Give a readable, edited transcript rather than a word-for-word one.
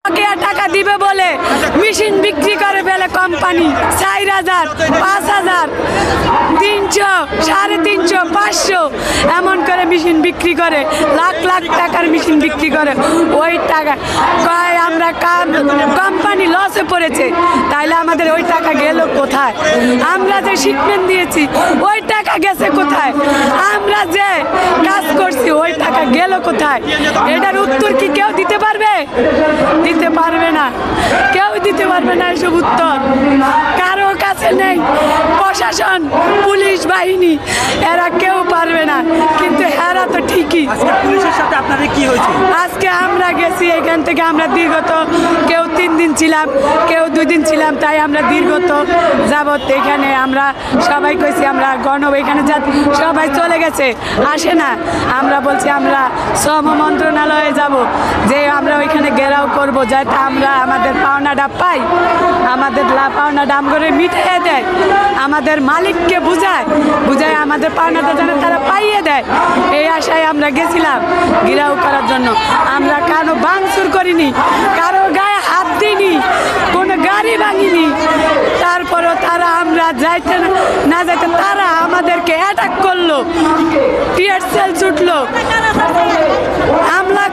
টাকা দিবে বলে মেশিন বিক্রি করে ফেলে কোম্পানি ৪,০০০, ৫,০০০, ৩০০, ৩৫০, ৫০০ এমন করে মেশিন বিক্রি করে, লাখ লাখ টাকার মেশিন বিক্রি করে। ওই টাকা কয় আমরা কোম্পানি লসে পড়েছে, তাইলে আমাদের ওই টাকা গেল কোথায়? আমরা যে শিপমেন্ট দিয়েছি ওই টাকা গেছে কোথায়? আমরা যে কাজ করছি ওই টাকা গেল কোথায়? এটার উত্তর কি কেউ দিতে পারবে? দিতে পারবে না, কেউ দিতে পারবে না এসব উত্তর, কারো কাছে নেই। প্রশাসন, পুলিশ বাহিনী এরা কেউ পারবে না, কিন্তু এরা তো ঠিকই। পুলিশের সাথে আপনাদের কি হয়েছে? আজকে আমরা গেছি এখান থেকে, আমরা দীর্ঘত কেউ 3 দিন ছিলাম, কেউ 2 দিন ছিলাম, তাই আমরা দীর্ঘত যাবত এখানে আমরা সবাই কইছি আমরা এখানে সবাই চলে গেছে, আসে না। আমরা বলছি আমরা শ্রম মন্ত্রণালয়ে যাব, যে আমরা ওইখানে ঘেরাও করব, যাতে আমরা আমাদের পাওনাটা পাই, আমাদের পাওনাটা আমগরে মিটিয়ে দেয়, আমাদের মালিককে বুঝায় আমাদের পাওনাটা যেন তারা পাইয়ে দেয়। এই আশায় আমরা গেছিলাম ঘেরাও করার জন্য। আমরা কারো ভাঙচুর করিনি, কারো গায়ে হাত দিইনি, কোনো গাড়ি ভাঙিনি। তারপরও তারা আমরা যাইতে না যাইতে তারা আমাদেরকে অ্যাটাক করলো, টিয়ার সেল ছুটলো, হামলা